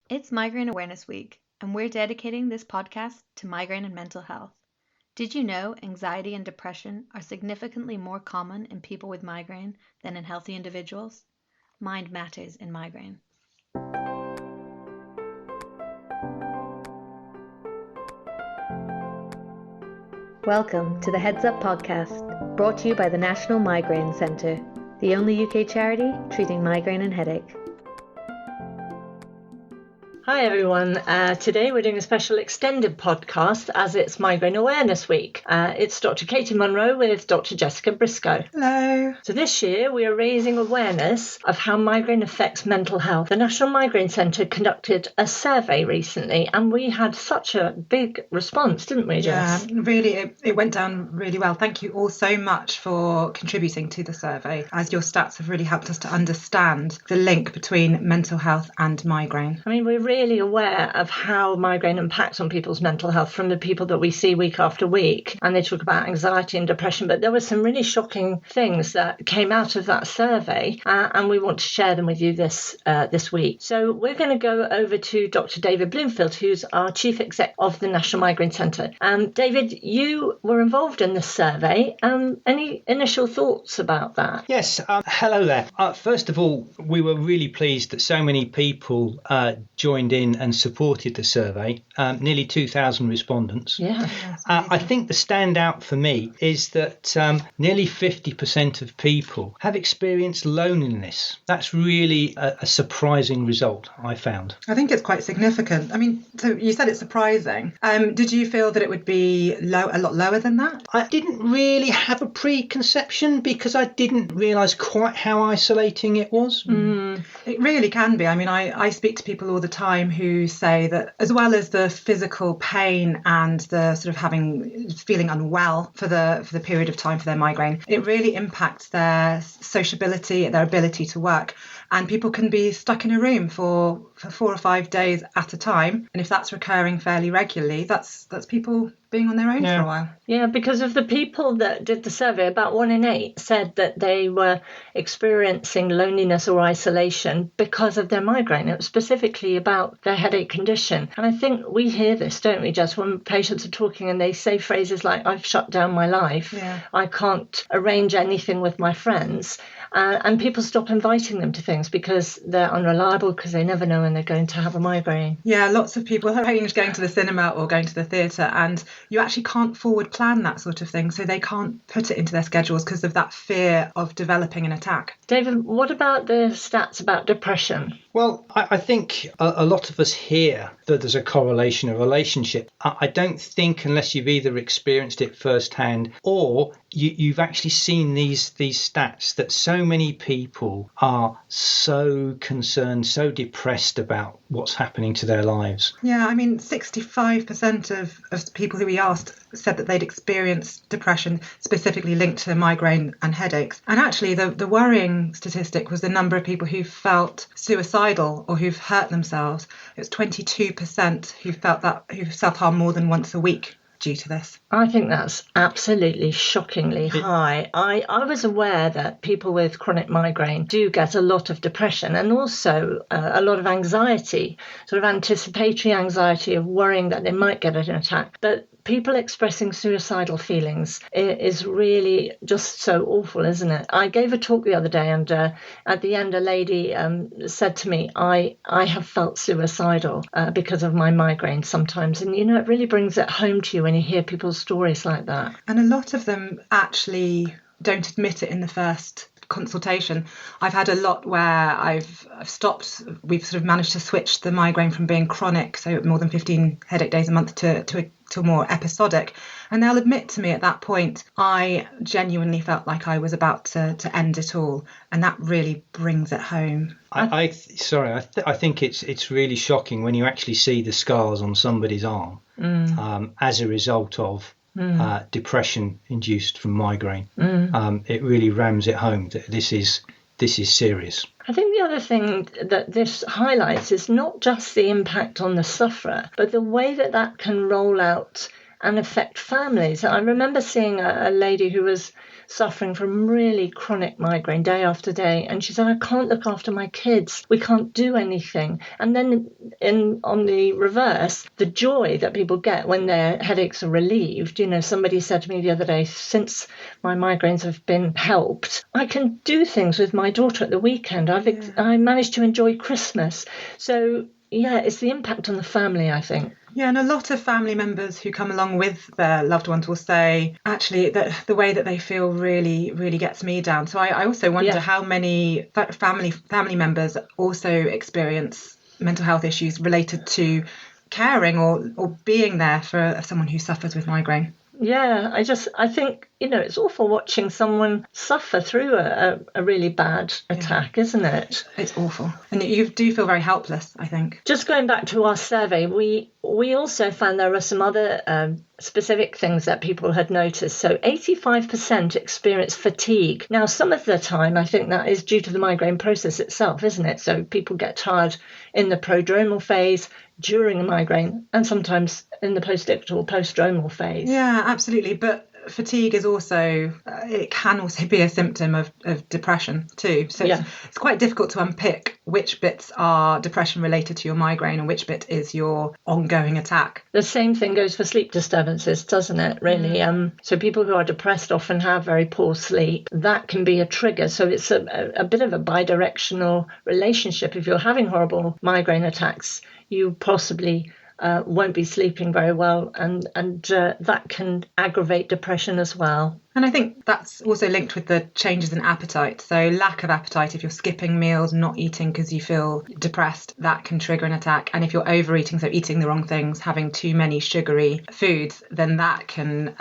It's Migraine Awareness Week, and we're dedicating this podcast to migraine and mental health. Did you know anxiety and depression are significantly more common in people with migraine than in healthy individuals? Mind matters in migraine. Welcome to the Heads Up podcast, brought to you by the National Migraine Centre, the only UK charity treating migraine and headache. Hi everyone, today we're doing a special extended podcast as it's Migraine Awareness Week. It's Dr. Katie Munro with Dr. Jessica Briscoe. Hello. So this year we are raising awareness of how migraine affects mental health. The National Migraine Centre conducted a survey recently and we had such a big response, didn't we, Jess? Yeah, really, it went down really well. Thank you all so much for contributing to the survey, as your stats have really helped us to understand the link between mental health and migraine. I mean, we're really aware of how migraine impacts on people's mental health from the people that we see week after week, and they talk about anxiety and depression, but there were some really shocking things that came out of that survey, and we want to share them with you this week. So we're going to go over to Dr. David Bloomfield, who's our Chief Exec of the National Migraine Centre. David, you were involved in this survey. Any initial thoughts about that? Yes, hello there. First of all, we were really pleased that so many people joined in and supported the survey, nearly 2,000 respondents. Yeah. I think the standout for me is that nearly 50% of people have experienced loneliness. That's really a surprising result, I found. I think it's quite significant. I mean, so you said it's surprising. Did you feel that it would be a lot lower than that? I didn't really have a preconception because I didn't realise quite how isolating it was. It really can be. I mean, I speak to people all the time who say that as well as the physical pain and the sort of feeling unwell for the period of time for their migraine, it really impacts their sociability, their ability to work. And people can be stuck in a room for 4 or 5 days at a time. And if that's recurring fairly regularly, that's people being on their own for a while. Yeah, because of the people that did the survey, about 1 in 8 said that they were experiencing loneliness or isolation because of their migraine. It was specifically about their headache condition. And I think we hear this, don't we, Jess, when patients are talking and they say phrases like, I've shut down my life, I can't arrange anything with my friends. And people stop inviting them to things because they're unreliable, because they never know when they're going to have a migraine. Yeah, lots of people arrange going to the cinema or going to the theatre, and you actually can't forward plan that sort of thing. So they can't put it into their schedules because of that fear of developing an attack. David, what about the stats about depression? Well, I think a lot of us hear that there's a correlation, a relationship. I don't think unless you've either experienced it firsthand or you've actually seen these stats that so many people are so concerned, so depressed about what's happening to their lives. Yeah, I mean, 65% of people who we asked said that they'd experienced depression specifically linked to migraine and headaches. And actually, the worrying statistic was the number of people who felt suicidal or who've hurt themselves. It was 22% who self-harm more than once a week due to this. I think that's absolutely shockingly high. I was aware that people with chronic migraine do get a lot of depression and also a lot of anxiety, sort of anticipatory anxiety of worrying that they might get an attack. But people expressing suicidal feelings is really just so awful, isn't it? I gave a talk the other day and at the end a lady said to me, I have felt suicidal because of my migraine sometimes. And, you know, it really brings it home to you when you hear people's stories like that. And a lot of them actually don't admit it in the first consultation. I've had a lot where I've stopped. We've sort of managed to switch the migraine from being chronic, so more than 15 headache days a month, to more episodic. And they'll admit to me at that point, I genuinely felt like I was about to end it all. And that really brings it home. I think it's really shocking when you actually see the scars on somebody's arm as a result of depression induced from migraine. It really rams it home that this is serious. I think the other thing that this highlights is not just the impact on the sufferer, but the way that can roll out and affect families. I remember seeing a lady who was suffering from really chronic migraine day after day. And she said, I can't look after my kids. We can't do anything. And then on the reverse, the joy that people get when their headaches are relieved. Somebody said to me the other day, since my migraines have been helped, I can do things with my daughter at the weekend. I managed to enjoy Christmas. So, yeah, it's the impact on the family, I think. Yeah, and a lot of family members who come along with their loved ones will say, actually, that the way that they feel really, really gets me down. So I also wonder how many family members also experience mental health issues related to caring or being there for someone who suffers with migraine. Yeah, I think, it's awful watching someone suffer through a really bad attack, isn't it? It's awful. And you do feel very helpless, I think. Just going back to our survey, we also found there were some other specific things that people had noticed. So 85% experience fatigue. Now, some of the time, I think that is due to the migraine process itself, isn't it? So people get tired in the prodromal phase, during a migraine, and sometimes in the postictal, postdromal phase. Yeah, absolutely. But fatigue is also, it can also be a symptom of depression too. So it's quite difficult to unpick which bits are depression related to your migraine and which bit is your ongoing attack. The same thing goes for sleep disturbances, doesn't it, really? So people who are depressed often have very poor sleep. That can be a trigger. So it's a bit of a bidirectional relationship. If you're having horrible migraine attacks, you possibly won't be sleeping very well, and that can aggravate depression as well. And I think that's also linked with the changes in appetite. So lack of appetite, if you're skipping meals, not eating because you feel depressed, that can trigger an attack. And if you're overeating, so eating the wrong things, having too many sugary foods, then that can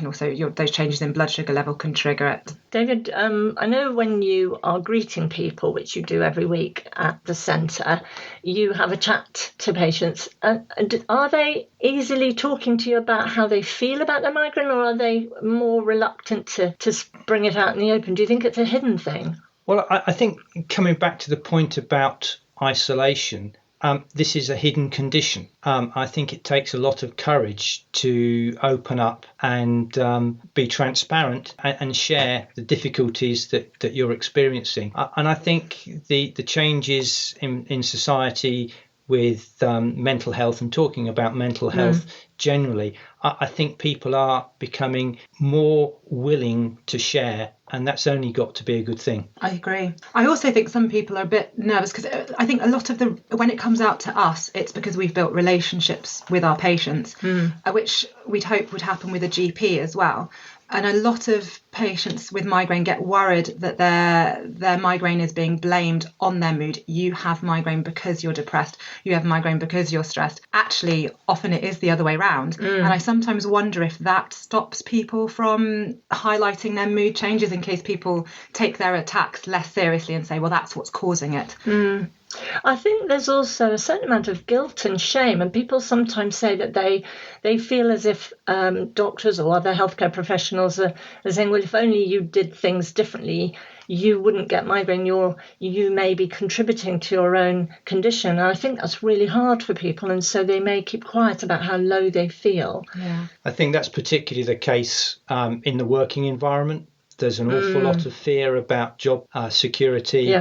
also, those changes in blood sugar level can trigger it. David, I know when you are greeting people, which you do every week at the centre, you have a chat to patients. Are they easily talking to you about how they feel about their migraine, or are they more reluctant to bring it out in the open? Do you think it's a hidden thing? Well, I think coming back to the point about isolation, this is a hidden condition. I think it takes a lot of courage to open up and be transparent and share the difficulties that you're experiencing. And I think the changes in society with mental health and talking about mental health generally, I think people are becoming more willing to share, and that's only got to be a good thing. I agree. I also think some people are a bit nervous because I think a lot of when it comes out to us, it's because we've built relationships with our patients, which we'd hope would happen with a GP as well. And a lot of patients with migraine get worried that their migraine is being blamed on their mood. You have migraine because you're depressed. You have migraine because you're stressed. Actually, often it is the other way around. And I sometimes wonder if that stops people from highlighting their mood changes in case people take their attacks less seriously and say, well, that's what's causing it. I think there's also a certain amount of guilt and shame, and people sometimes say that they feel as if doctors or other healthcare professionals are saying, well, if only you did things differently, you wouldn't get migraine. You may be contributing to your own condition. And I think that's really hard for people, and so they may keep quiet about how low they feel. Yeah. I think that's particularly the case in the working environment. There's an awful lot of fear about job security,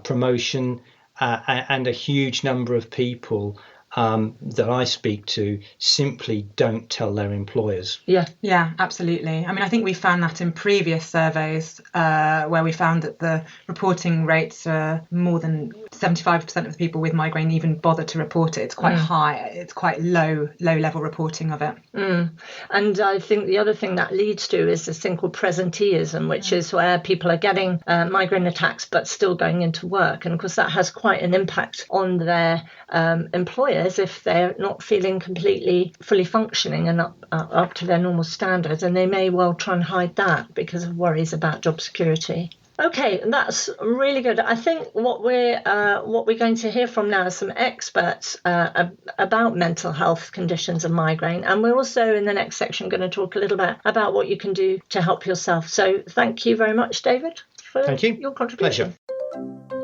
promotion, and a huge number of people that I speak to simply don't tell their employers. Yeah, absolutely. I mean, I think we found that in previous surveys where we found that the reporting rates are more than 75% of the people with migraine even bother to report it. It's quite high. It's quite low level reporting of it. And I think the other thing that leads to is this thing called presenteeism, which is where people are getting migraine attacks but still going into work. And of course, that has quite an impact on their employers if they're not feeling fully functioning and up to their normal standards. And they may well try and hide that because of worries about job security. Okay, that's really good. I think what we're going to hear from now is some experts about mental health conditions and migraine, and we're also in the next section going to talk a little bit about what you can do to help yourself. So thank you very much, David, for your contribution. Pleasure.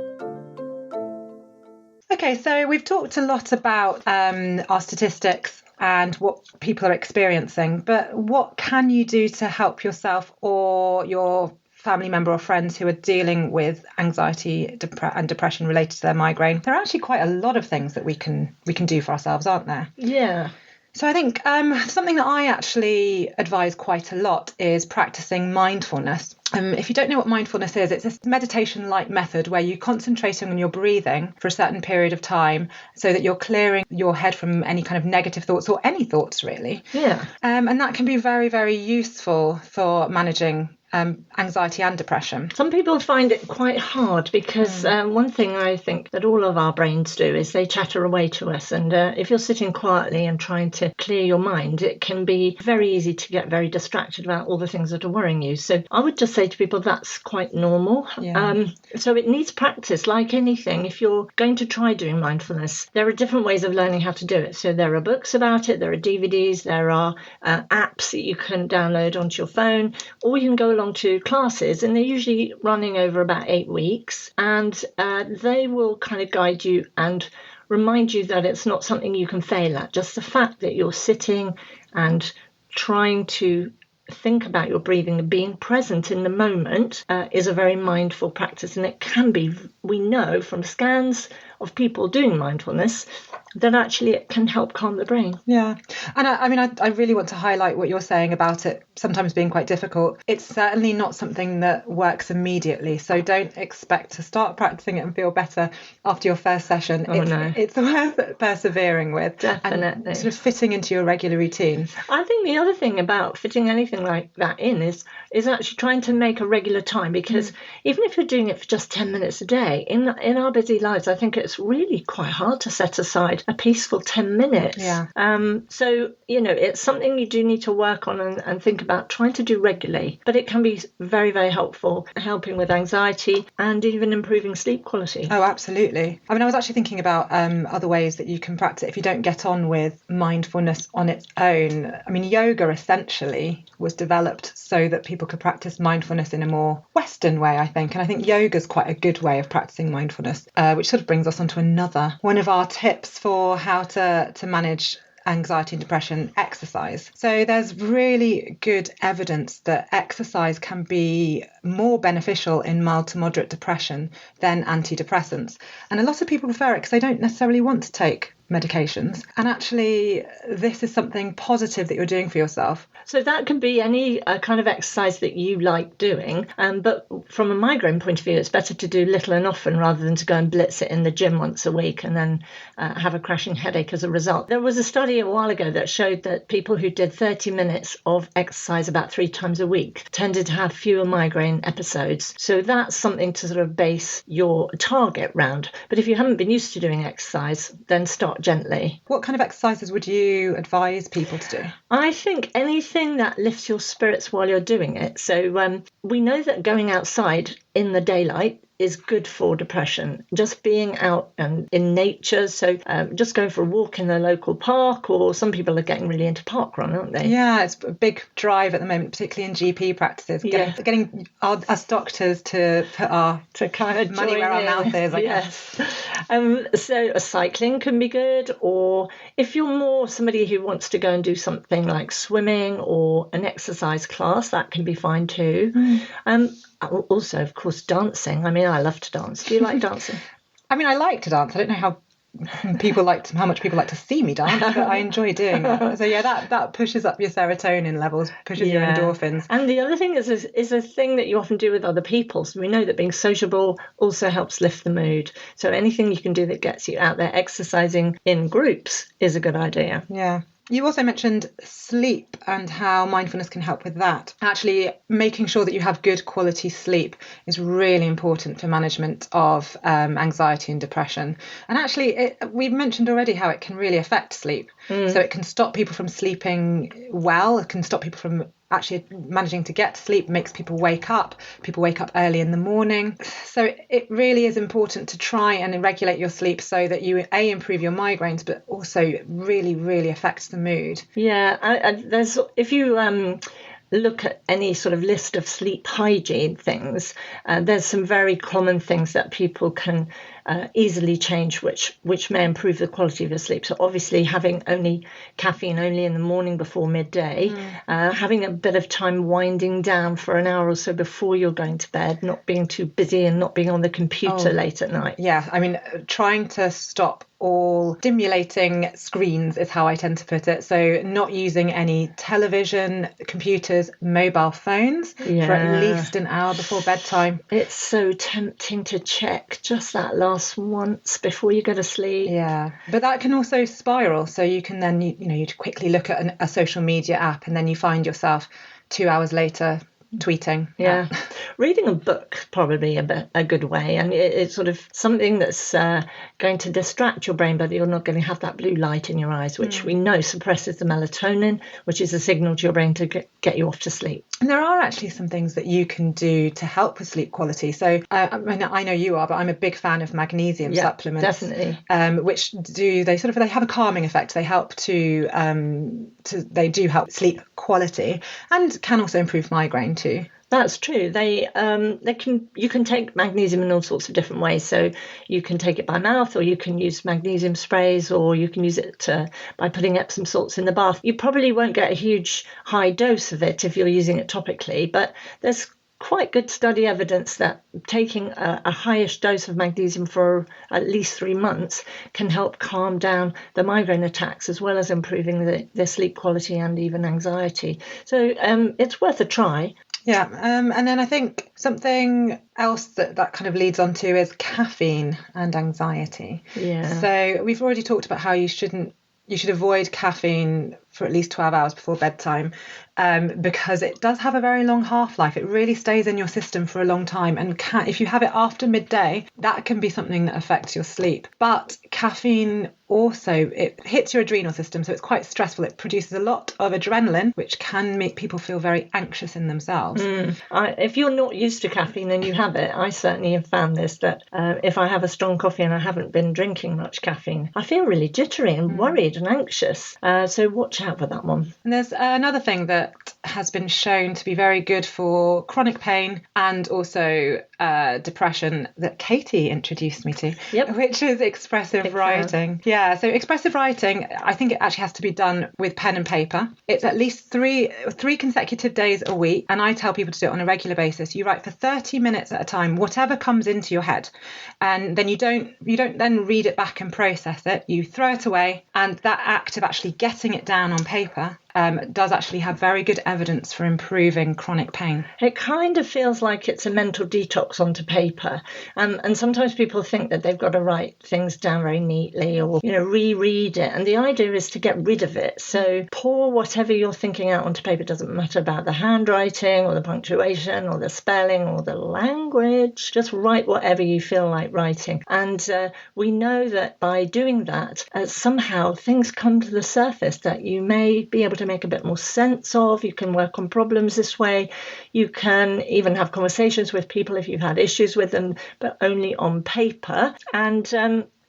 Okay, so we've talked a lot about our statistics and what people are experiencing. But what can you do to help yourself or your family member or friends who are dealing with anxiety and depression related to their migraine? There are actually quite a lot of things that we can do for ourselves, aren't there? Yeah. So I think something that I actually advise quite a lot is practicing mindfulness. If you don't know what mindfulness is, it's a meditation-like method where you're concentrating on your breathing for a certain period of time so that you're clearing your head from any kind of negative thoughts or any thoughts, really. Yeah. And that can be very, very useful for managing anxiety and depression. Some people find it quite hard because one thing I think that all of our brains do is they chatter away to us. And if you're sitting quietly and trying to clear your mind, it can be very easy to get very distracted about all the things that are worrying you. So I would just say to people that's quite normal. Yeah. So it needs practice, like anything. If you're going to try doing mindfulness, there are different ways of learning how to do it. So there are books about it, there are DVDs, there are apps that you can download onto your phone, or you can go along to classes, and they're usually running over about 8 weeks, and they will kind of guide you and remind you that it's not something you can fail at. Just the fact that you're sitting and trying to think about your breathing and being present in the moment is a very mindful practice, and it can be, we know from scans of people doing mindfulness, that actually it can help calm the brain. Yeah. And I really want to highlight what you're saying about it sometimes being quite difficult. It's certainly not something that works immediately. So don't expect to start practicing it and feel better after your first session. It's worth persevering with. Definitely. And sort of fitting into your regular routine. I think the other thing about fitting anything like that in is actually trying to make a regular time, because even if you're doing it for just 10 minutes a day, in our busy lives, I think it's really quite hard to set aside a peaceful 10 minutes. Yeah. So, it's something you do need to work on and think about trying to do regularly, but it can be very, very helpful, helping with anxiety and even improving sleep quality. Oh, absolutely. I was actually thinking about other ways that you can practice if you don't get on with mindfulness on its own. Yoga essentially was developed so that people could practice mindfulness in a more Western way, I think. And I think yoga is quite a good way of practicing mindfulness, which sort of brings us on to another one of our tips for how to manage anxiety and depression: exercise. So there's really good evidence that exercise can be more beneficial in mild to moderate depression than antidepressants. And a lot of people prefer it because they don't necessarily want to take medications. And actually, this is something positive that you're doing for yourself. So that can be any kind of exercise that you like doing. But from a migraine point of view, it's better to do little and often rather than to go and blitz it in the gym once a week and then have a crashing headache as a result. There was a study a while ago that showed that people who did 30 minutes of exercise about 3 times a week tended to have fewer migraine episodes. So that's something to sort of base your target round. But if you haven't been used to doing exercise, then start gently. What kind of exercises would you advise people to do? I think anything that lifts your spirits while you're doing it. So we know that going outside in the daylight is good for depression. Just being out and in nature, so just going for a walk in the local park, or some people are getting really into parkrun, aren't they? Yeah, it's a big drive at the moment, particularly in GP practices. Getting us doctors to put our kind of money where our mouth is, I guess. So cycling can be good, or if you're more somebody who wants to go and do something like swimming or an exercise class, that can be fine too. Also, of course, dancing. I love to dance. Do you like dancing? I like to dance. I don't know how much people like to see me dance, but I enjoy doing that. So yeah, that pushes up your serotonin levels, pushes your endorphins. And the other thing is a thing that you often do with other people. So we know that being sociable also helps lift the mood. So anything you can do that gets you out there exercising in groups is a good idea. Yeah. You also mentioned sleep and how mindfulness can help with that. Actually, making sure that you have good quality sleep is really important for management of anxiety and depression. And actually, we've mentioned already how it can really affect sleep. So it can stop people from sleeping well. It can stop people from actually managing to get to sleep, makes people wake up. People wake up early in the morning. So it really is important to try and regulate your sleep so that you, improve your migraines, but also really, really affects the mood. Yeah, if you look at any sort of list of sleep hygiene things, there's some very common things that people can easily change, which may improve the quality of your sleep. So obviously having only caffeine only in the morning before midday, having a bit of time winding down for an hour or so before you're going to bed, not being too busy and not being on the computer late at night. Yeah, I mean, trying to stop all stimulating screens is how I tend to put it. So not using any television, computers, mobile phones for at least an hour before bedtime. It's so tempting to check just that last once before you go to sleep. Yeah, but that can also spiral. So you can then, you quickly look at a social media app and then you find yourself 2 hours later tweeting. Yeah. Reading a book probably a good way, and it's sort of something that's going to distract your brain, but you're not going to have that blue light in your eyes, which we know suppresses the melatonin, which is a signal to your brain to get you off to sleep. And there are actually some things that you can do to help with sleep quality. So I know you are, but I'm a big fan of magnesium supplements. Definitely. Which they have a calming effect. They help they do help sleep quality and can also improve migraine too. That's true. You can take magnesium in all sorts of different ways. So you can take it by mouth, or you can use magnesium sprays, or you can use it by putting Epsom salts in the bath. You probably won't get a huge high dose of it if you're using it topically, but there's quite good study evidence that taking a highish dose of magnesium for at least 3 months can help calm down the migraine attacks, as well as improving the sleep quality and even anxiety. So it's worth a try. Yeah, and then I think something else that kind of leads on to is caffeine and anxiety. Yeah. So we've already talked about how you should avoid caffeine for at least 12 hours before bedtime, because it does have a very long half-life. It really stays in your system for a long time, and if you have it after midday, that can be something that affects your sleep. But caffeine also, it hits your adrenal system, so it's quite stressful. It produces a lot of adrenaline, which can make people feel very anxious in themselves. If you're not used to caffeine and you have it, I certainly have found this, that if I have a strong coffee and I haven't been drinking much caffeine, I feel really jittery and worried and anxious. So watch out for that one. And there's another thing that has been shown to be very good for chronic pain and also depression that Katie introduced me to, which is expressive writing. Yeah, so expressive writing, I think it actually has to be done with pen and paper. It's at least three consecutive days a week, and I tell people to do it on a regular basis. You write for 30 minutes at a time, whatever comes into your head, and then you don't then read it back and process it. You throw it away, and that act of actually getting it down on paper does actually have very good evidence for improving chronic pain. It kind of feels like it's a mental detox onto paper, and sometimes people think that they've got to write things down very neatly or reread it, and the idea is to get rid of it. So pour whatever you're thinking out onto paper. It doesn't matter about the handwriting or the punctuation or the spelling or the language. Just write whatever you feel like writing, and we know that by doing that, somehow things come to the surface that you may be able to make a bit more sense of. You can work on problems this way. You can even have conversations with people if you've had issues with them, but only on paper. And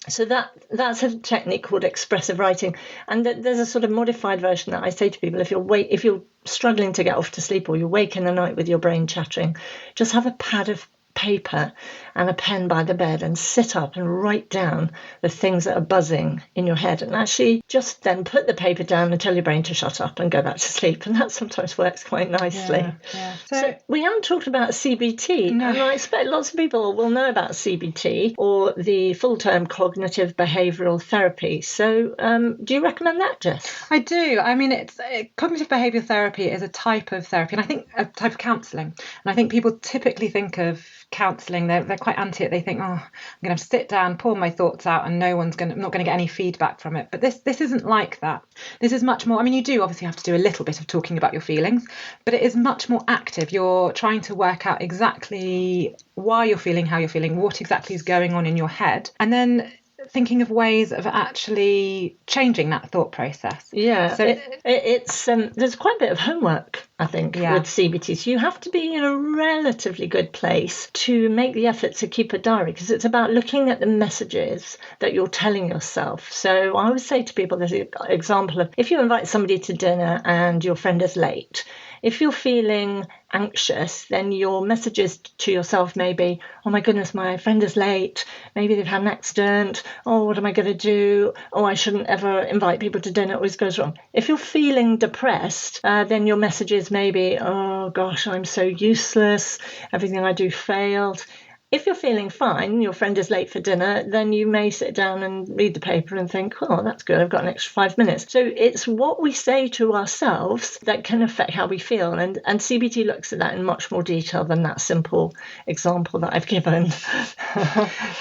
so that's a technique called expressive writing. And there's a sort of modified version that I say to people: if you're struggling to get off to sleep, or you're awake in the night with your brain chattering, just have a pad of paper and a pen by the bed and sit up and write down the things that are buzzing in your head, and actually just then put the paper down and tell your brain to shut up and go back to sleep. And that sometimes works quite nicely. Yeah. So we haven't talked about CBT. No. And I expect lots of people will know about CBT, or the full term cognitive behavioural therapy. So do you recommend that, Jess? I do. I mean, cognitive behavioural therapy is a type of therapy, and I think a type of counselling. And I think people typically think of counselling, they're quite anti it. They think, I'm going to have to sit down, pour my thoughts out, and I'm not going to get any feedback from it. But this isn't like that. This is much more, I mean, you do obviously have to do a little bit of talking about your feelings, but it is much more active. You're trying to work out exactly why you're feeling how you're feeling, what exactly is going on in your head, and then thinking of ways of actually changing that thought process. Yeah, so it's there's quite a bit of homework, I think, with CBT. So you have to be in a relatively good place to make the effort to keep a diary, because it's about looking at the messages that you're telling yourself. So I would say to people, there's an example of, if you invite somebody to dinner and your friend is late, if you're feeling anxious, then your messages to yourself may be, oh my goodness, my friend is late. Maybe they've had an accident. Oh, what am I going to do? Oh, I shouldn't ever invite people to dinner. It always goes wrong. If you're feeling depressed, then your messages may be, oh gosh, I'm so useless. Everything I do failed. If you're feeling fine, your friend is late for dinner, then you may sit down and read the paper and think, oh, that's good, I've got an extra 5 minutes. So it's what we say to ourselves that can affect how we feel. And CBT looks at that in much more detail than that simple example that I've given.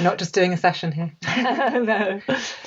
Not just doing a session here. No.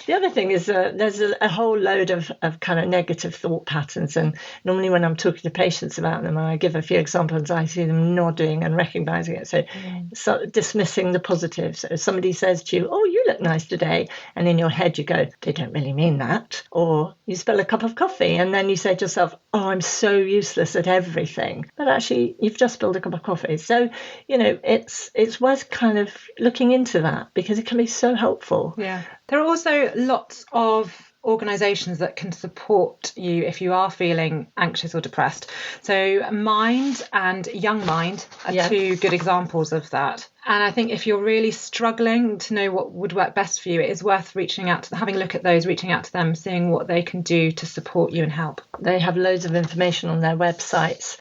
The other thing is there's a whole load of kind of negative thought patterns. And normally when I'm talking to patients about them, I give a few examples, I see them nodding and recognising it. So dismissing the positives. So somebody says to you, oh, you look nice today. And in your head you go, they don't really mean that. Or you spill a cup of coffee and then you say to yourself, oh, I'm so useless at everything. But actually you've just spilled a cup of coffee. So, it's worth kind of looking into that because it can be so helpful. Yeah. There are also lots of organisations that can support you if you are feeling anxious or depressed. So Mind and Young Mind are two good examples of that. And I think if you're really struggling to know what would work best for you, it is worth reaching out to, having a look at those, reaching out to them, seeing what they can do to support you and help. They have loads of information on their websites.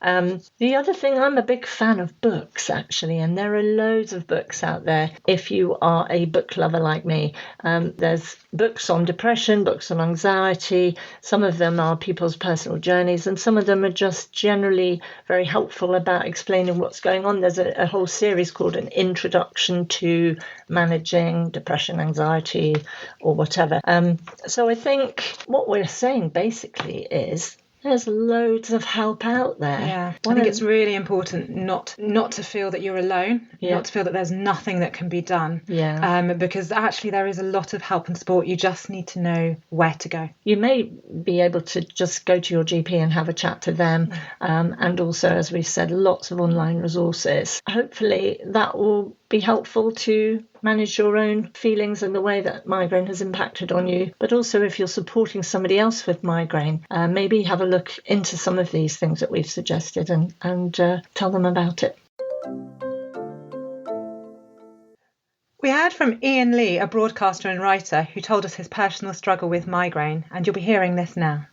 The other thing, I'm a big fan of books, actually, and there are loads of books out there if you are a book lover like me. There's books on depression, books on anxiety. Some of them are people's personal journeys, and some of them are just generally very helpful about explaining what's going on. There's a whole series called An Introduction to Managing Depression, Anxiety, or whatever. So I think what we're saying basically is there's loads of help out there. Yeah, I think it's really important not to feel that you're alone, not to feel that there's nothing that can be done. Yeah. Because actually there is a lot of help and support. You just need to know where to go. You may be able to just go to your GP and have a chat to them. And also, as we said, lots of online resources. Hopefully that will be helpful to manage your own feelings and the way that migraine has impacted on you. But also if you're supporting somebody else with migraine, maybe have a look into some of these things that we've suggested and tell them about it. We heard from Iain Lee, a broadcaster and writer, who told us his personal struggle with migraine, and you'll be hearing this now.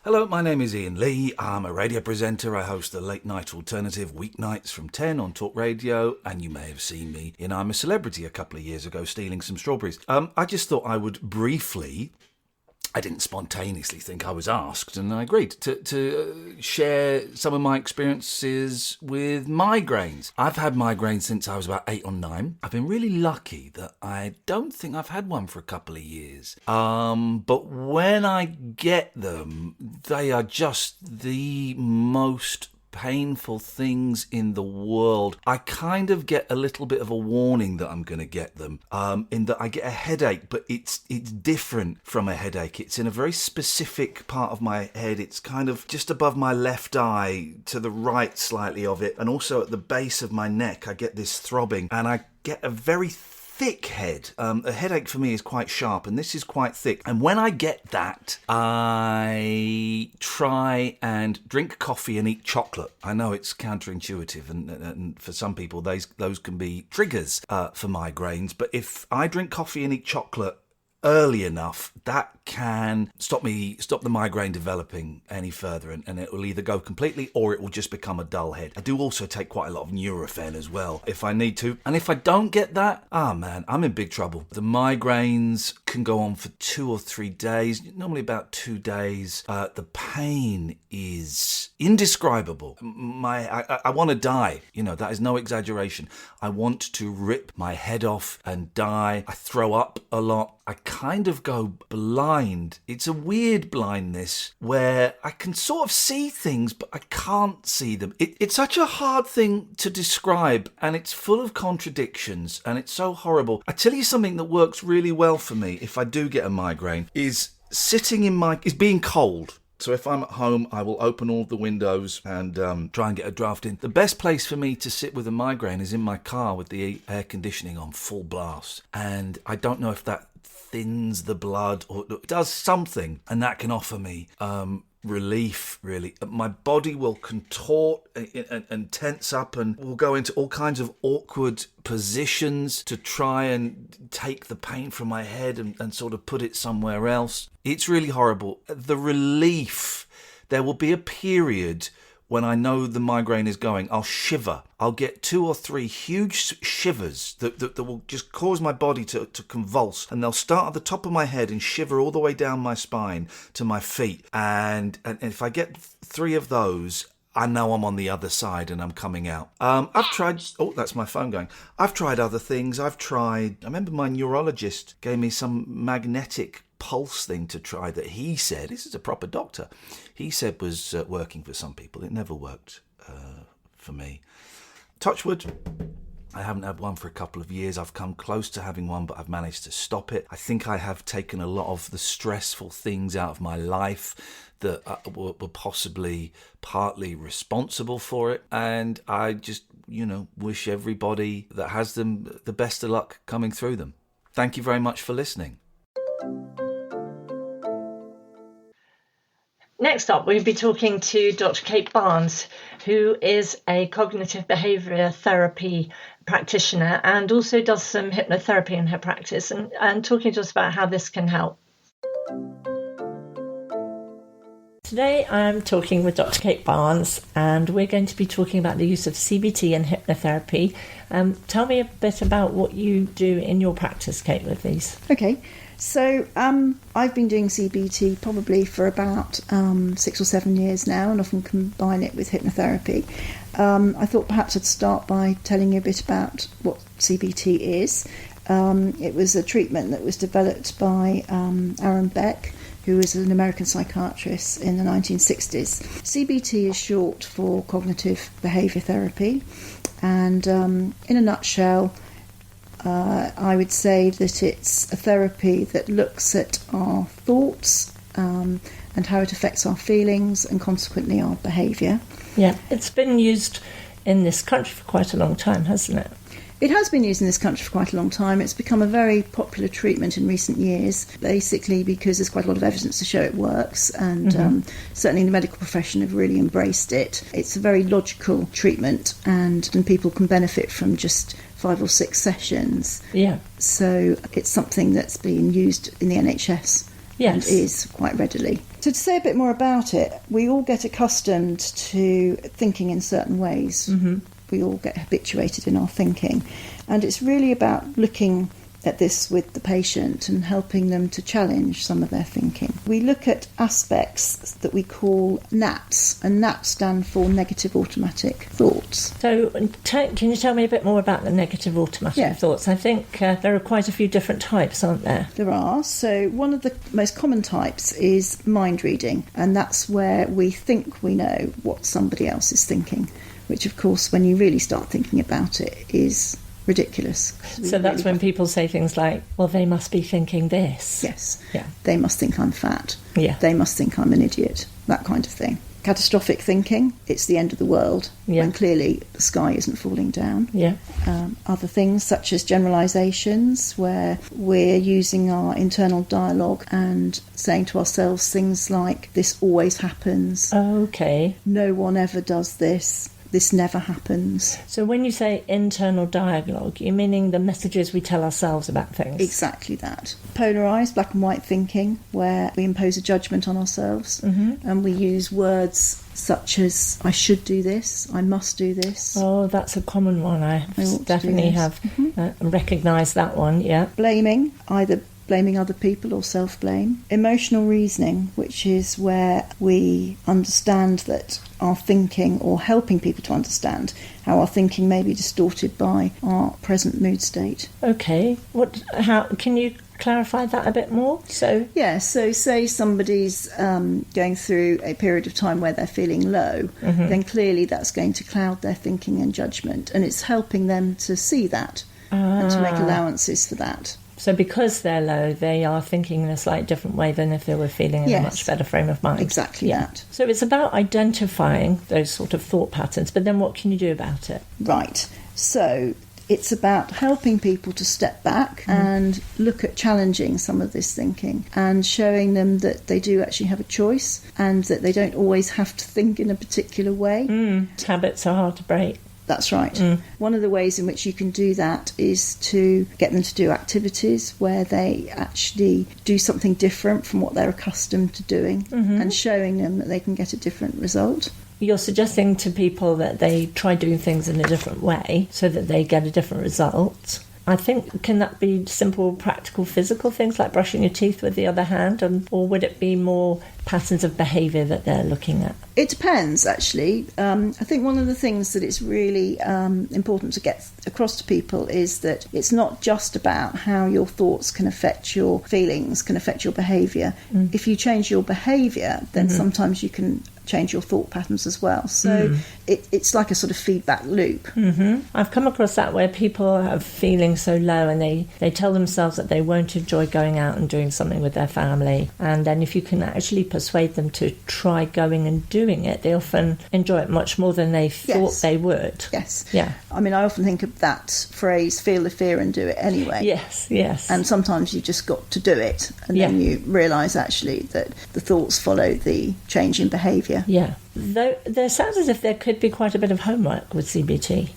Hello, my name is Iain Lee. I'm a radio presenter. I host the Late Night Alternative weeknights from 10 on Talk Radio, and you may have seen me in I'm a Celebrity a couple of years ago stealing some strawberries. I just thought I would briefly, I didn't spontaneously think, I was asked, and I agreed to share some of my experiences with migraines. I've had migraines since I was about 8 or 9. I've been really lucky that I don't think I've had one for a couple of years. But when I get them, they are just the most painful things in the world. I kind of get a little bit of a warning that I'm going to get them, in that I get a headache, but it's different from a headache. It's in a very specific part of my head. It's kind of just above my left eye, to the right slightly of it, and also at the base of my neck I get this throbbing, and I get a very thick head. A headache for me is quite sharp, and this is quite thick. And when I get that, I try and drink coffee and eat chocolate. I know it's counterintuitive, and for some people those can be triggers for migraines. But if I drink coffee and eat chocolate early enough, that can stop the migraine developing any further, and it will either go completely or it will just become a dull head. I do also take quite a lot of Nurofen as well if I need to, and if I don't get that, man, I'm in big trouble. The migraines can go on for 2 or 3 days, normally about 2 days. The pain is indescribable. I want to die. That is no exaggeration. I want to rip my head off and die. I throw up a lot. I kind of go blind. It's a weird blindness where I can sort of see things, but I can't see them. It's such a hard thing to describe, and it's full of contradictions, and it's so horrible. I tell you something that works really well for me if I do get a migraine is being cold. So if I'm at home, I will open all the windows and try and get a draft in. The best place for me to sit with a migraine is in my car with the air conditioning on full blast. And I don't know if that thins the blood or does something, and that can offer me relief, really. My body will contort and tense up, and will go into all kinds of awkward positions to try and take the pain from my head and sort of put it somewhere else. It's really horrible. The relief, there will be a period when I know the migraine is going, I'll shiver. I'll get 2 or 3 huge shivers that will just cause my body to convulse. And they'll start at the top of my head and shiver all the way down my spine to my feet. And if I get 3 of those, I know I'm on the other side and I'm coming out. I've tried... Oh, that's my phone going. I've tried other things. I remember my neurologist gave me some magnetic pulse thing to try that he said, this is a proper doctor, he said was working for some people. It never worked for me. Touch wood, I haven't had one for a couple of years. I've come close to having one, but I've managed to stop it. I think I have taken a lot of the stressful things out of my life that were possibly partly responsible for it, and I just, wish everybody that has them the best of luck coming through them. Thank you very much for listening. Next up, we'll be talking to Dr. Kate Barnes, who is a cognitive behaviour therapy practitioner and also does some hypnotherapy in her practice, and talking to us about how this can help. Today I'm talking with Dr. Kate Barnes, and we're going to be talking about the use of CBT and hypnotherapy. Tell me a bit about what you do in your practice, Kate, with these. Okay. So I've been doing CBT probably for about 6 or 7 years now, and often combine it with hypnotherapy. I thought perhaps I'd start by telling you a bit about what CBT is. It was a treatment that was developed by Aaron Beck, who was an American psychiatrist in the 1960s. CBT is short for cognitive behaviour therapy, and in a nutshell, I would say that it's a therapy that looks at our thoughts and how it affects our feelings and consequently our behaviour. Yeah, it's been used in this country for quite a long time, hasn't it? It has been used in this country for quite a long time. It's become a very popular treatment in recent years, basically because there's quite a lot of evidence to show it works, and certainly the medical profession have really embraced it. It's a very logical treatment, and people can benefit from just 5 or 6 sessions. Yeah. So it's something that's being used in the NHS. Yes. And is quite readily. So to say a bit more about it, we all get accustomed to thinking in certain ways. Mm-hmm. We all get habituated in our thinking, and it's really about looking at this with the patient and helping them to challenge some of their thinking. We look at aspects that we call NATs, and NATs stand for negative automatic thoughts. So can you tell me a bit more about the negative automatic thoughts? I think there are quite a few different types, aren't there? There are. So one of the most common types is mind reading, and that's where we think we know what somebody else is thinking, which of course when you really start thinking about it is ridiculous. So that's when people say things like, well, they must be thinking this. Yes. Yeah. They must think I'm fat. Yeah. They must think I'm an idiot. That kind of thing. Catastrophic thinking, it's the end of the world, when clearly the sky isn't falling down. Yeah. Other things such as generalisations, where we're using our internal dialogue and saying to ourselves things like, this always happens. Okay. No one ever does this. This never happens. So when you say internal dialogue, you're meaning the messages we tell ourselves about things? Exactly that. Polarised, black and white thinking, where we impose a judgment on ourselves, and we use words such as, I should do this, I must do this. Oh, that's a common one. I definitely have recognised that one, yeah. Blaming, either blaming other people or self-blame. Emotional reasoning, which is where we understand that our thinking, or helping people to understand how our thinking may be distorted by our present mood state. Okay. How can you clarify that a bit more? So say somebody's going through a period of time where they're feeling low, then clearly that's going to cloud their thinking and judgment, and it's helping them to see that and to make allowances for that. So because they're low, they are thinking in a slightly different way than if they were feeling in a much better frame of mind. Exactly that. So it's about identifying those sort of thought patterns, but then what can you do about it? Right. So it's about helping people to step back and look at challenging some of this thinking and showing them that they do actually have a choice and that they don't always have to think in a particular way. Habits are hard to break. That's right. One of the ways in which you can do that is to get them to do activities where they actually do something different from what they're accustomed to doing and showing them that they can get a different result. You're suggesting to people that they try doing things in a different way so that they get a different result. I think, can that be simple, practical, physical things like brushing your teeth with the other hand, or would it be more patterns of behaviour that they're looking at? It depends, actually. I think one of the things that it's really important to get across to people is that it's not just about how your thoughts can affect your feelings, can affect your behaviour. If you change your behaviour, then sometimes you can change your thought patterns as well. So it's like a sort of feedback loop. I've come across that where people are feeling so low and they tell themselves that they won't enjoy going out and doing something with their family, and then if you can actually persuade them to try going and doing it, they often enjoy it much more than they thought they would. Yes. Yeah. I mean, I often think of that phrase, feel the fear and do it anyway. Yes. And sometimes you just got to do it, and then you realise actually that the thoughts follow the change in behaviour. Yeah. Though there sounds as if there could be quite a bit of homework with CBT.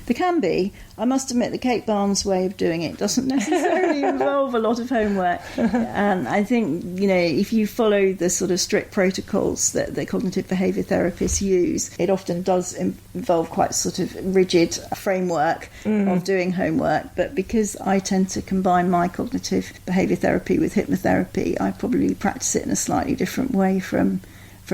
There can be. I must admit the Kate Barnes way of doing it doesn't necessarily involve a lot of homework. And I think, if you follow the sort of strict protocols that the cognitive behaviour therapists use, it often does involve quite sort of rigid framework of doing homework. But because I tend to combine my cognitive behaviour therapy with hypnotherapy, I probably practice it in a slightly different way from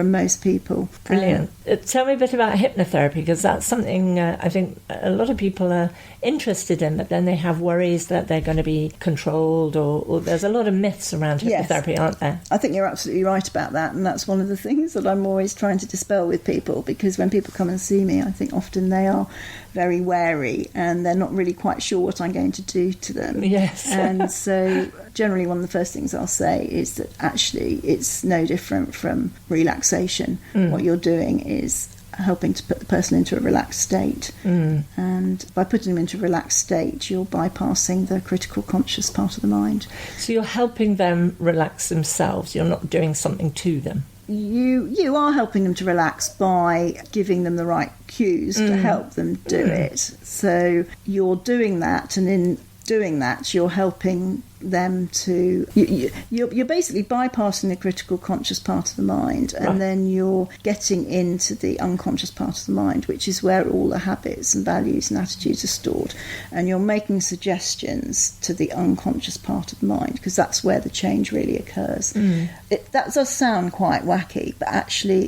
most people. Brilliant. Tell me a bit about hypnotherapy, because that's something I think a lot of people are interested in, but then they have worries that they're going to be controlled, or there's a lot of myths around hypnotherapy, aren't there? I think you're absolutely right about that, and that's one of the things that I'm always trying to dispel with people, because when people come and see me, I think often they are very wary and they're not really quite sure what I'm going to do to them. Yes. And so generally one of the first things I'll say is that actually it's no different from relaxation. What you're doing is helping to put the person into a relaxed state. And by putting them into a relaxed state, you're bypassing the critical conscious part of the mind. So you're helping them relax themselves, you're not doing something to them. You are helping them to relax by giving them the right cues to help them do it. So you're doing that, and in doing that you're helping them to you're basically bypassing the critical conscious part of the mind, and then you're getting into the unconscious part of the mind, which is where all the habits and values and attitudes are stored, and you're making suggestions to the unconscious part of the mind, because that's where the change really occurs. That does sound quite wacky, but actually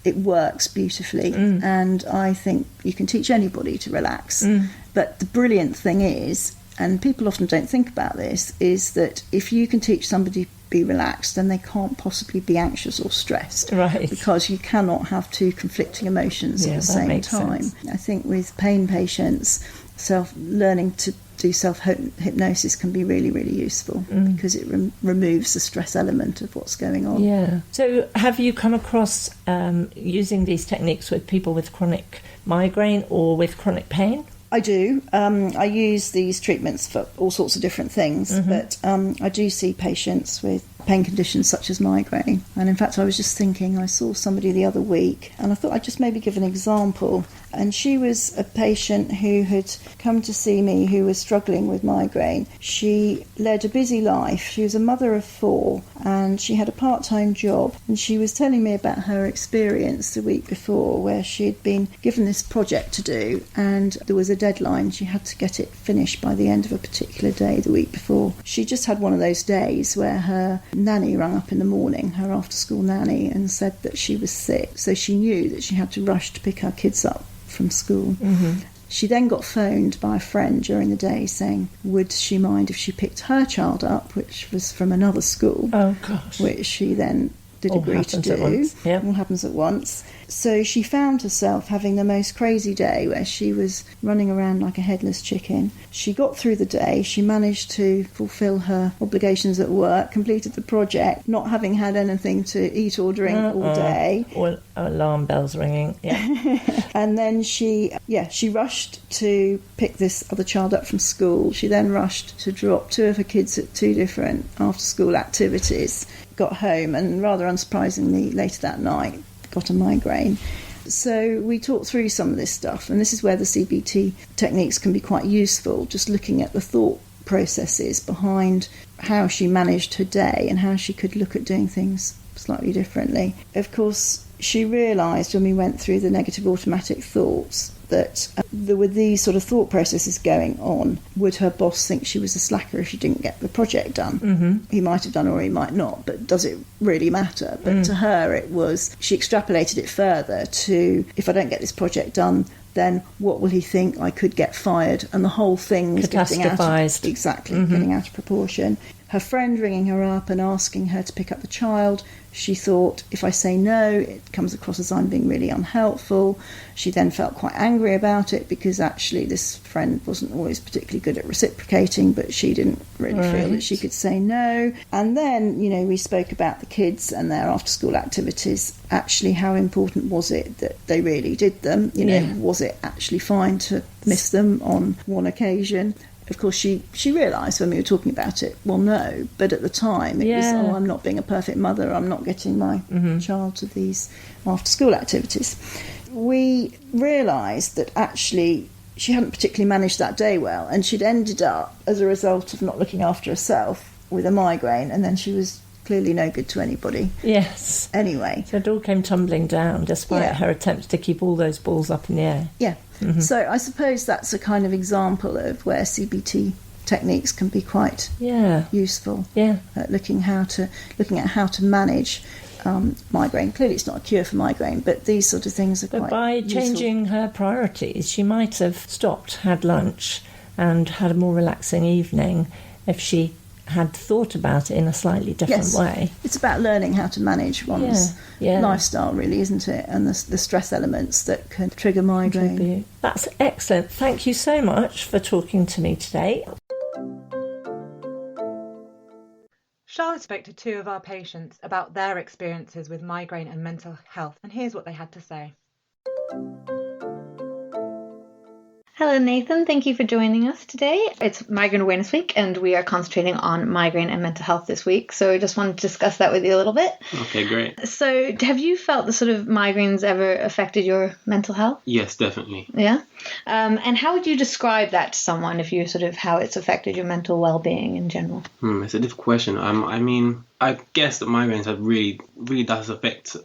it works beautifully, and I think you can teach anybody to relax. But the brilliant thing is, and people often don't think about this, is that if you can teach somebody to be relaxed, then they can't possibly be anxious or stressed. Right. Because you cannot have two conflicting emotions at the same time. Sense. I think with pain patients, learning to do self-hypnosis can be really, really useful, because it removes the stress element of what's going on. Yeah. So have you come across using these techniques with people with chronic migraine or with chronic pain? I do. I use these treatments for all sorts of different things, but I do see patients with pain conditions such as migraine. And in fact, I was just thinking, I saw somebody the other week, and I thought I'd just maybe give an example. And she was a patient who had come to see me who was struggling with migraine. She led a busy life. She was a mother of 4, and she had a part-time job. And she was telling me about her experience the week before, where she had been given this project to do, and there was a deadline. She had to get it finished by the end of a particular day the week before. She just had one of those days where her nanny rang up in the morning, her after-school nanny, and said that she was sick. So she knew that she had to rush to pick her kids up from school. She then got phoned by a friend during the day saying, would she mind if she picked her child up, which was from another school, Oh, gosh. which she then did All agree to happens do. at once, yeah. All happens at once. So she found herself having the most crazy day where she was running around like a headless chicken. She got through the day, she managed to fulfil her obligations at work, completed the project, not having had anything to eat or drink all day. Or alarm bells ringing, yeah. And then she rushed to pick this other child up from school. She then rushed to drop two of her kids at two different after-school activities, got home, and rather unsurprisingly, later that night, got a migraine. So we talked through some of this stuff, and this is where the CBT techniques can be quite useful, just looking at the thought processes behind how she managed her day and how she could look at doing things slightly differently. Of course, she realised when we went through the negative automatic thoughts that there were these sort of thought processes going on. Would her boss think she was a slacker if she didn't get the project done? Mm-hmm. He might have done or he might not, but does it really matter? But to her it was, she extrapolated it further to, if I don't get this project done, then what will he think? I could get fired. And the whole thing was getting out of proportion. Her friend ringing her up and asking her to pick up the child, she thought, if I say no, it comes across as I'm being really unhelpful. She then felt quite angry about it because actually this friend wasn't always particularly good at reciprocating, but she didn't really feel that she could say no. And then, we spoke about the kids and their after-school activities. Actually, how important was it that they really did them? Was it actually fine to miss them on one occasion? Of course, she realised when we were talking about it, well, no. But at the time, it was, I'm not being a perfect mother. I'm not getting my child to these after-school activities. We realised that actually she hadn't particularly managed that day well, and she'd ended up, as a result of not looking after herself, with a migraine, and then she was clearly no good to anybody. Yes. Anyway. So it all came tumbling down despite her attempts to keep all those balls up in the air. Yeah. Mm-hmm. So I suppose that's a kind of example of where CBT techniques can be quite useful. Yeah. Looking at how to manage migraine. Clearly it's not a cure for migraine, but these sort of things are quite by useful. Changing her priorities, she might have stopped, had lunch, and had a more relaxing evening if she had thought about it in a slightly different way. It's about learning how to manage one's lifestyle, really, isn't it? And the stress elements that can trigger migraine. That's excellent. Thank you so much for talking to me today. Charlotte spoke to two of our patients about their experiences with migraine and mental health, and here's what they had to say. Hello, Nathan. Thank you for joining us today. It's Migraine Awareness Week, and we are concentrating on migraine and mental health this week. So I just wanted to discuss that with you a little bit. Okay, great. So have you felt the sort of migraines ever affected your mental health? Yes, definitely. Yeah? And how would you describe that to someone, if you sort of how it's affected your mental well-being in general? It's a difficult question. I mean, I guess that migraines have really does affect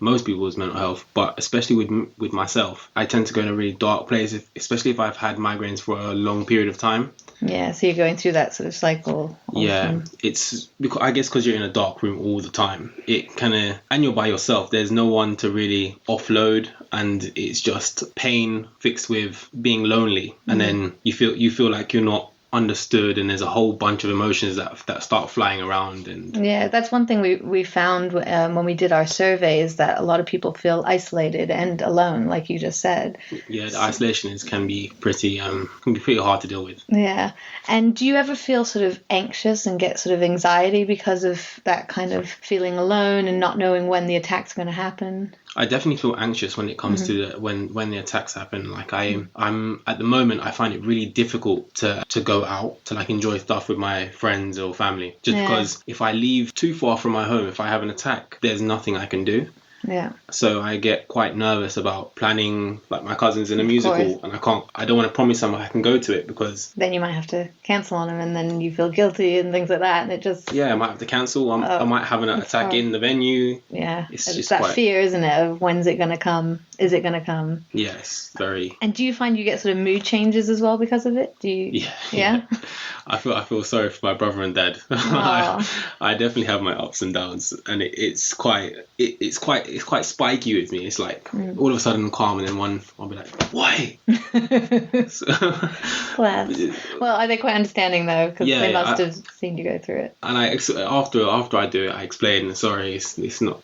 most people's mental health, but especially with myself, I tend to go in a really dark place, especially if I've had migraines for a long period of time. Yeah, so you're going through that sort of cycle. Yeah, it's because I guess because you're in a dark room all the time, it kind of, and you're by yourself. There's no one to really offload, and it's just pain fixed with being lonely, and then you feel like you're not understood, and there's a whole bunch of emotions that start flying around. And yeah, that's one thing we found when we did our survey, is that a lot of people feel isolated and alone, like you just said. Yeah, the isolation can be pretty hard to deal with. Yeah. And do you ever feel sort of anxious and get sort of anxiety because of that kind of feeling alone and not knowing when the attack's going to happen? I definitely feel anxious when it comes to when the attacks happen. Like I'm at the moment, I find it really difficult to go out to like enjoy stuff with my friends or family, just because if I leave too far from my home, if I have an attack, there's nothing I can do. Yeah. So I get quite nervous about planning, like my cousin's in a musical, and I don't want to promise them I can go to it, because then you might have to cancel on them, and then you feel guilty and things like that, and it just... Yeah, I might have to cancel. I might have an attack in the venue. Yeah. It's just that quite... fear, isn't it, of when's it going to come? is it going to come? Yes, very. And do you find you get sort of mood changes as well because of it? Do you? Yeah. I feel sorry for my brother and dad. I definitely have my ups and downs, and it's quite spiky with me. It's like all of a sudden I'm calm, and then one I'll be like, why? Well, are they quite understanding though? Because they must have seen you go through it. And after I do it, I explain. Sorry, it's not.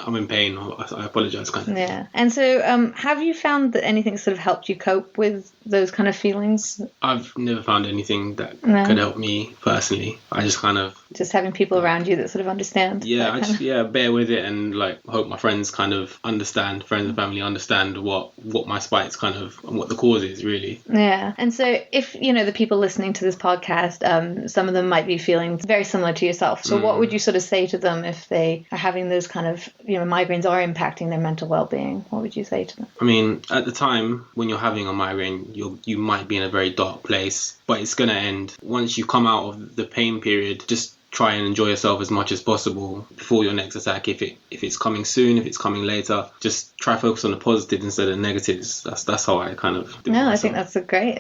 I'm in pain. I apologise, kind of. Yeah. And so, have you found that anything sort of helped you cope with those kind of feelings? I've never found anything that could help me personally. I just kind of just having people around you that sort of understand. Yeah, I just bear with it, and like hope my friends kind of understand, friends and family understand what my spite's kind of and what the cause is really. Yeah. And so, if the people listening to this podcast, some of them might be feeling very similar to yourself. So, what would you sort of say to them if they are having those kind of migraines are impacting their mental well-being? What would you say to them? I mean, at the time when you're having a migraine, you might be in a very dark place, but it's going to end. Once you come out of the pain period, just try and enjoy yourself as much as possible before your next attack. If it's coming soon, if it's coming later, just try focus on the positives instead of negatives. That's how I kind of do it myself. I think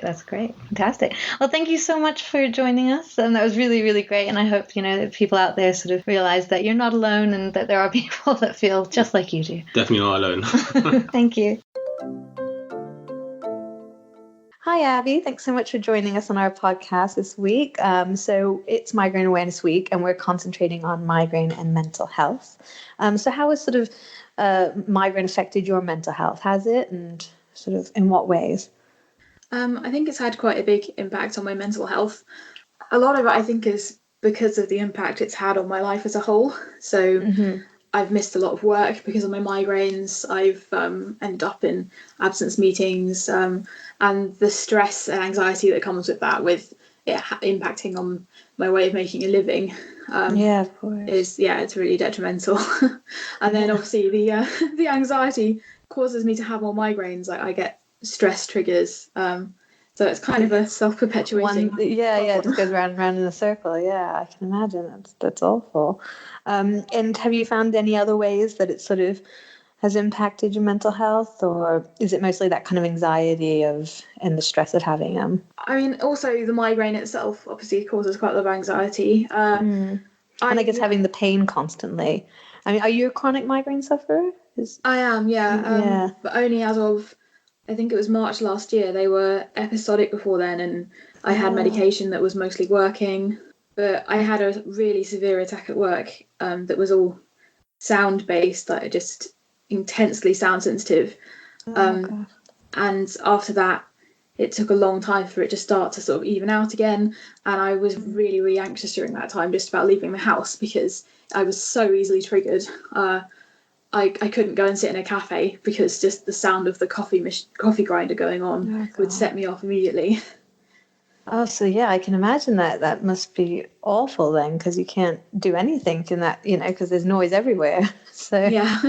that's great, fantastic. Well, thank you so much for joining us, and that was really, really great. And I hope that people out there sort of realize that you're not alone, and that there are people that feel just like you do. Definitely not alone. Thank you. Hi, Abby. Thanks so much for joining us on our podcast this week. So it's Migraine Awareness Week, and we're concentrating on migraine and mental health. So how has sort of migraine affected your mental health? Has it, and sort of in what ways? I think it's had quite a big impact on my mental health. A lot of it, I think, is because of the impact it's had on my life as a whole. So I've missed a lot of work because of my migraines. I've ended up in absence meetings, and the stress and anxiety that comes with that, with it impacting on my way of making a living. Of course. It's really detrimental. And then obviously the anxiety causes me to have more migraines. Like I get stress triggers. So it's kind of a self-perpetuating. It just goes round and round in a circle. Yeah, I can imagine. That's awful. And have you found any other ways that it sort of has impacted your mental health, or is it mostly that kind of anxiety and the stress of having them? I mean, also the migraine itself obviously causes quite a lot of anxiety. And I guess having the pain constantly. I mean, are you a chronic migraine sufferer? I am, yeah. But only as of, I think it was March last year. They were episodic before then, and I had medication that was mostly working. But I had a really severe attack at work that was all sound-based, like just intensely sound sensitive. And after that, it took a long time for it to start to sort of even out again. And I was really, really anxious during that time just about leaving the house because I was so easily triggered. I couldn't go and sit in a cafe because just the sound of the coffee grinder going on would set me off immediately. Oh, so yeah, I can imagine that. That must be awful then, because you can't do anything in that, because there's noise everywhere. So yeah,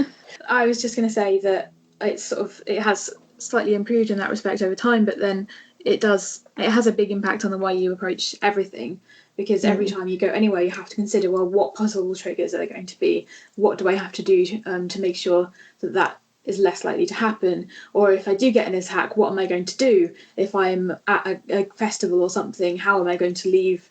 I was just going to say that it has slightly improved in that respect over time, but then it has a big impact on the way you approach everything, because every time you go anywhere, you have to consider, well, what possible triggers are there going to be? What do I have to do to make sure that is less likely to happen? Or if I do get an attack, what am I going to do? If I'm at a festival or something, how am I going to leave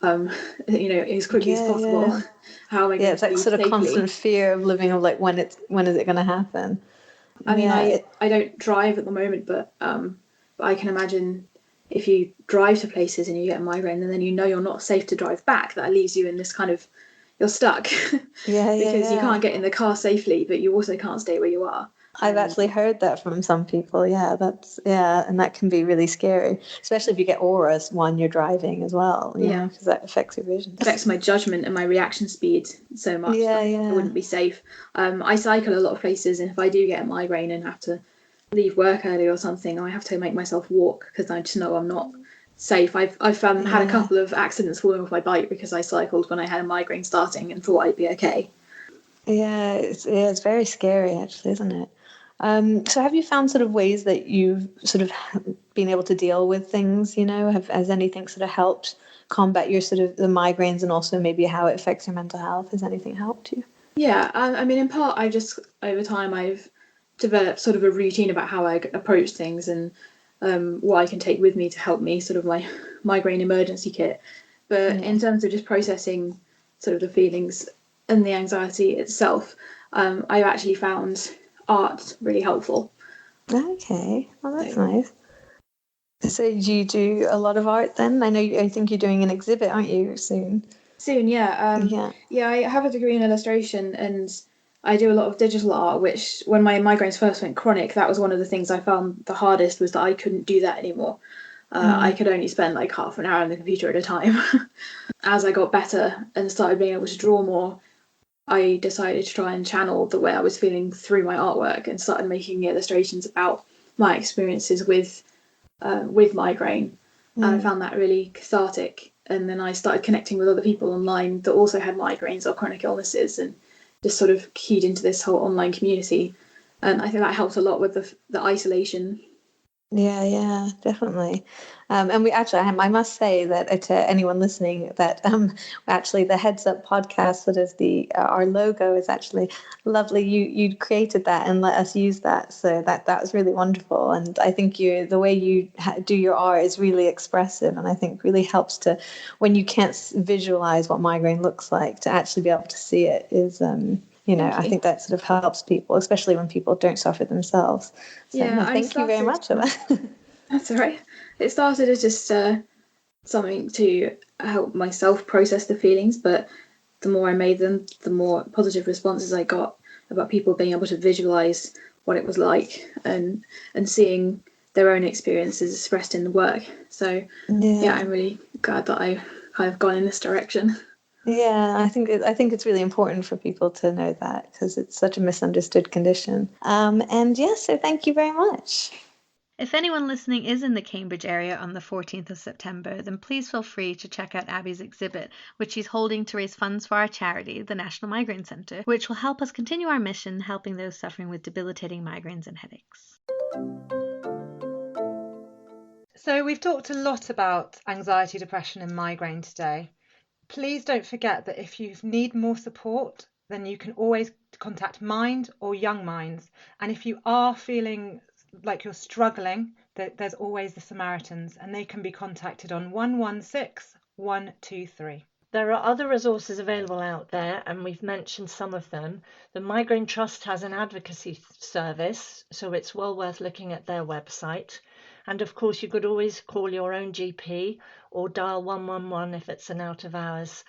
as quickly as possible? Yeah. How am I going to it's like leave sort of safely? Constant fear of living, of like when is it going to happen? I mean, I don't drive at the moment, but I can imagine if you drive to places and you get a migraine and then you're not safe to drive back, that leaves you in this kind of, you're stuck. Because you can't get in the car safely, but you also can't stay where you are. I've actually heard that from some people. And that can be really scary, especially if you get auras when you're driving as well. Because that affects your vision. It affects my judgment and my reaction speed so much. It wouldn't be safe. I cycle a lot of places, and if I do get a migraine and have to leave work early or something, I have to make myself walk because I just know I'm not safe. I've had a couple of accidents falling off my bike because I cycled when I had a migraine starting and thought I'd be okay. Yeah, it's very scary actually, isn't it? So have you found sort of ways that you've sort of been able to deal with things, has anything sort of helped combat your sort of the migraines, and also maybe how it affects your mental health? Has anything helped you? Yeah, I mean, in part, over time, I've developed sort of a routine about how I approach things and what I can take with me to help me, sort of my migraine emergency kit. But in terms of just processing sort of the feelings and the anxiety itself, I've actually found art really helpful. Okay, well, that's nice. So do you do a lot of art then? I think you're doing an exhibit, aren't you, soon? Soon, yeah. Yeah, I have a degree in illustration and I do a lot of digital art, which when my migraines first went chronic, that was one of the things I found the hardest, was that I couldn't do that anymore. I could only spend like half an hour on the computer at a time. As I got better and started being able to draw more, I decided to try and channel the way I was feeling through my artwork and started making illustrations about my experiences with migraine. And I found that really cathartic. And then I started connecting with other people online that also had migraines or chronic illnesses, and just sort of keyed into this whole online community. And I think that helped a lot with the isolation. Yeah, definitely. And I must say that to anyone listening that actually the Heads Up podcast, sort of our logo is actually lovely. You created that and let us use that, so that was really wonderful. And I think the way you do your art is really expressive, and I think really helps to, when you can't visualize what migraine looks like, to actually be able to see it is. I think that sort of helps people, especially when people don't suffer themselves. So thank you very much for that. That's all right. It started as just something to help myself process the feelings, but the more I made them, the more positive responses I got about people being able to visualize what it was like and seeing their own experiences expressed in the work. So I'm really glad that I kind of gone in this direction. Yeah, I think it's really important for people to know that, because it's such a misunderstood condition. So thank you very much. If anyone listening is in the Cambridge area on the 14th of September, then please feel free to check out Abby's exhibit, which she's holding to raise funds for our charity, the National Migraine Centre, which will help us continue our mission helping those suffering with debilitating migraines and headaches. So we've talked a lot about anxiety, depression and migraine today. Please don't forget that if you need more support, then you can always contact Mind or Young Minds. And if you are feeling like you're struggling, there's always the Samaritans, and they can be contacted on 116 123. There are other resources available out there, and we've mentioned some of them. The Migraine Trust has an advocacy service, so it's well worth looking at their website. And of course, you could always call your own GP or dial 111 if it's an out of hours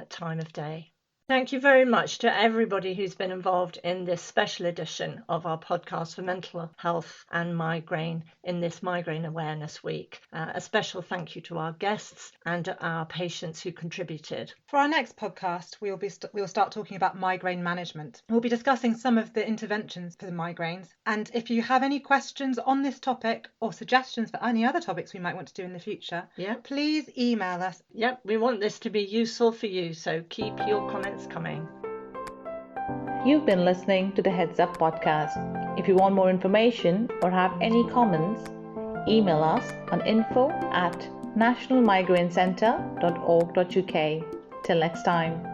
time of day. Thank you very much to everybody who's been involved in this special edition of our podcast for mental health and migraine in this Migraine Awareness Week. A special thank you to our guests and our patients who contributed. For our next podcast, we'll start talking about migraine management. We'll be discussing some of the interventions for the migraines. And if you have any questions on this topic or suggestions for any other topics we might want to do in the future, please email us. We want this to be useful for you, so keep your comments coming. You've been listening to the Heads Up podcast. If you want more information or have any comments, email us on info@nationalmigrainecentre.org.uk. Till next time.